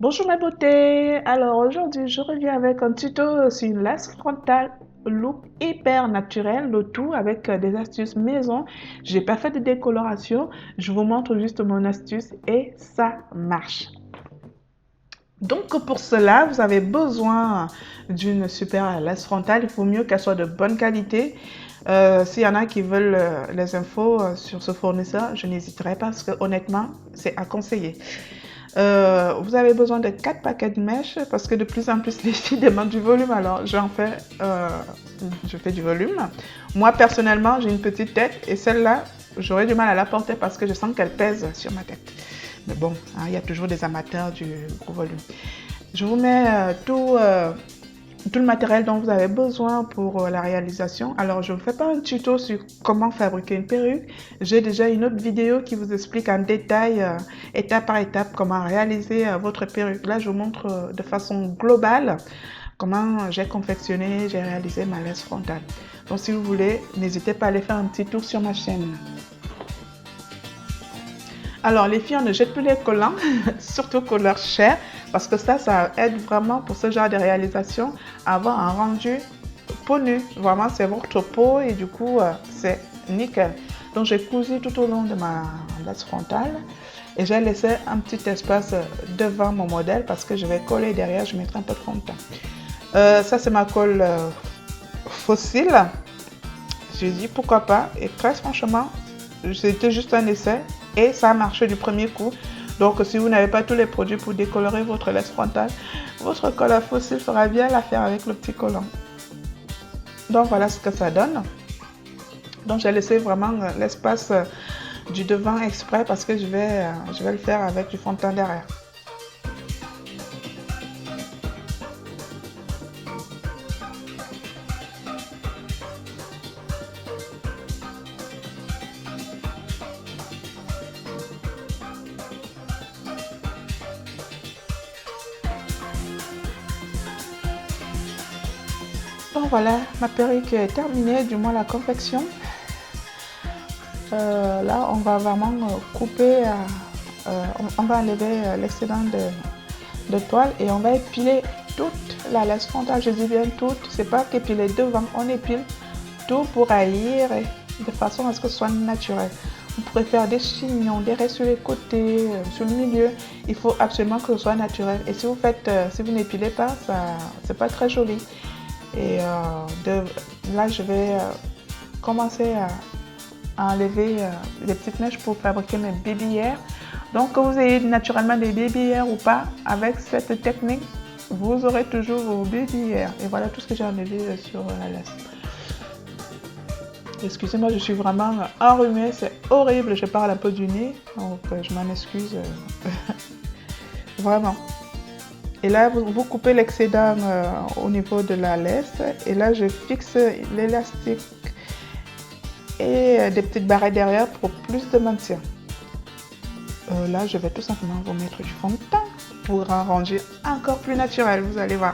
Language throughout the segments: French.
Bonjour ma beauté, alors aujourd'hui je reviens avec un tuto sur une lace frontale look hyper naturel, le tout avec des astuces maison. J'ai pas fait de décoloration, je vous montre juste mon astuce et ça marche. Donc pour cela vous avez besoin d'une super lace frontale, il faut mieux qu'elle soit de bonne qualité. S'il y en a qui veulent les infos sur ce fournisseur, je n'hésiterai pas parce que honnêtement c'est à conseiller. Vous avez besoin de 4 paquets de mèches parce que de plus en plus les filles demandent du volume, alors je fais du volume. Moi personnellement j'ai une petite tête et celle-là j'aurais du mal à la porter parce que je sens qu'elle pèse sur ma tête. Mais bon, hein, il y a toujours des amateurs du gros volume. Je vous mets tout le matériel dont vous avez besoin pour la réalisation. Alors, je ne fais pas un tuto sur comment fabriquer une perruque. J'ai déjà une autre vidéo qui vous explique en détail, étape par étape, comment réaliser votre perruque. Là, je vous montre de façon globale comment j'ai confectionné, j'ai réalisé ma lace frontale. Donc, si vous voulez, n'hésitez pas à aller faire un petit tour sur ma chaîne. Alors, les filles, on ne jette plus les collants, surtout couleur chair, parce que ça aide vraiment pour ce genre de réalisation à avoir un rendu peau nue. Vraiment, c'est votre peau et du coup, c'est nickel. Donc, j'ai cousu tout au long de ma lace frontale et j'ai laissé un petit espace devant mon modèle parce que je vais coller derrière, je mettrai un peu de fond de teint. Ça, c'est ma colle fossile. J'ai dit pourquoi pas et très franchement, c'était juste un essai et ça a marché du premier coup. Donc si vous n'avez pas tous les produits pour décolorer votre lace frontale, votre colle à fossile fera bien l'affaire avec le petit collant. Donc voilà ce que ça donne. Donc j'ai laissé vraiment l'espace du devant exprès parce que je vais le faire avec du fond de teint derrière. Donc voilà, ma perruque est terminée, du moins la confection. Là, on va vraiment couper, on va enlever l'excédent de toile et on va épiler toute la lace frontale. Je dis bien toute, c'est pas qu'épiler devant, on épile tout pour aérer de façon à ce que ce soit naturel. Vous pourrez faire des chignons, des raies sur les côtés, sur le milieu. Il faut absolument que ce soit naturel. Et si vous faites, si vous n'épilez pas, ça, c'est pas très joli. Et là, je vais commencer à enlever les petites mèches pour fabriquer mes baby hairs. Donc, que vous ayez naturellement des baby hairs ou pas, avec cette technique, vous aurez toujours vos baby hairs. Et voilà tout ce que j'ai enlevé sur la lace. Excusez-moi, je suis vraiment enrhumée, c'est horrible, je parle un peu du nez, donc je m'en excuse. Vraiment. Et là, vous coupez l'excédent au niveau de la laisse. Et là, je fixe l'élastique et des petites barrettes derrière pour plus de maintien. Là, je vais tout simplement vous mettre du fond de teint pour un rendu encore plus naturel, vous allez voir.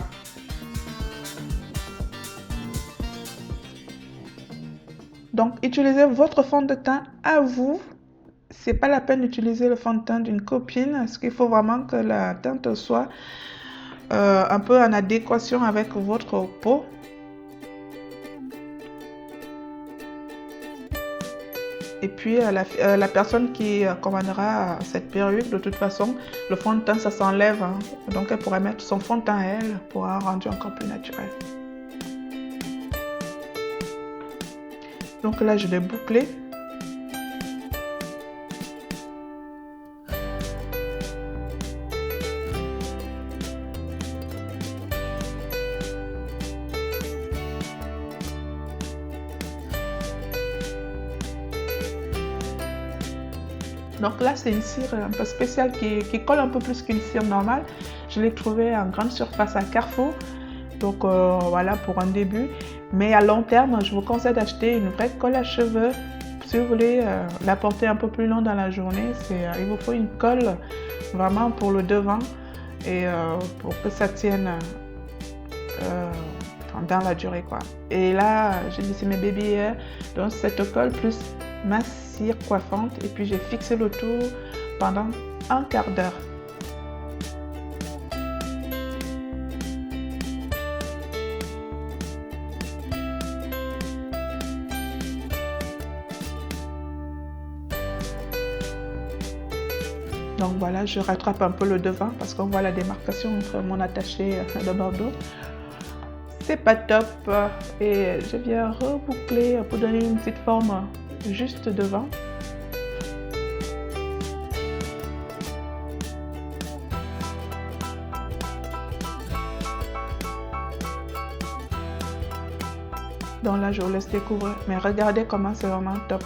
Donc, utilisez votre fond de teint à vous. C'est pas la peine d'utiliser le fond de teint d'une copine, parce qu'il faut vraiment que la teinte soit un peu en adéquation avec votre peau. Et puis la personne qui commandera cette perruque, de toute façon, le fond de teint ça s'enlève, hein. Donc elle pourrait mettre son fond de teint à elle pour un rendu encore plus naturel. Donc là je vais boucler. Donc là, c'est une cire un peu spéciale qui colle un peu plus qu'une cire normale. Je l'ai trouvée en grande surface à Carrefour. Donc voilà pour un début. Mais à long terme, je vous conseille d'acheter une vraie colle à cheveux. Si vous voulez la porter un peu plus long dans la journée, il vous faut une colle vraiment pour le devant et pour que ça tienne dans la durée, quoi. Et là, j'ai laissé mes baby hairs dans cette colle plus ma cire coiffante et puis j'ai fixé le tout pendant un quart d'heure. Donc voilà, je rattrape un peu le devant parce qu'on voit la démarcation entre mon attaché de bandeau. C'est pas top et je viens reboucler pour donner une petite forme juste devant. Donc là, je vous laisse découvrir. Mais regardez comment c'est vraiment top.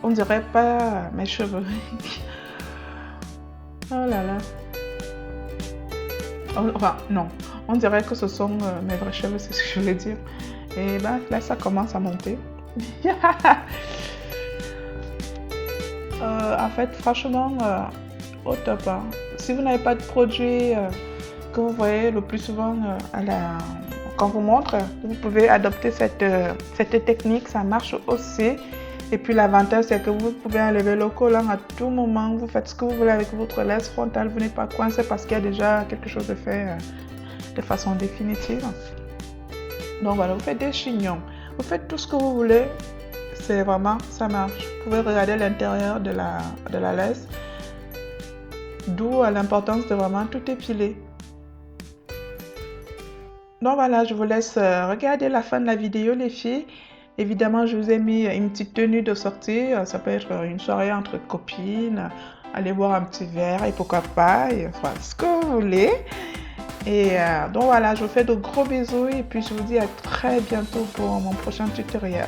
On dirait pas mes cheveux. Oh là là. Enfin, non. On dirait que ce sont mes vrais cheveux, c'est ce que je voulais dire. Et ben, là, ça commence à monter. En fait, franchement, au top, hein. Si vous n'avez pas de produit que vous voyez le plus souvent quand vous montre, vous pouvez adopter cette technique, ça marche aussi. Et puis l'avantage, c'est que vous pouvez enlever le collant à tout moment. Vous faites ce que vous voulez avec votre laisse frontale. Vous n'êtes pas coincé parce qu'il y a déjà quelque chose de fait de façon définitive. Donc voilà, vous faites des chignons. Vous faites tout ce que vous voulez. C'est vraiment, ça marche. Vous pouvez regarder l'intérieur de la laisse. D'où l'importance de vraiment tout épiler. Donc voilà, je vous laisse regarder la fin de la vidéo, les filles. Évidemment, je vous ai mis une petite tenue de sortie. Ça peut être une soirée entre copines, aller boire un petit verre et pourquoi pas, et, enfin, ce que vous voulez. Et donc voilà, je vous fais de gros bisous et puis je vous dis à très bientôt pour mon prochain tutoriel.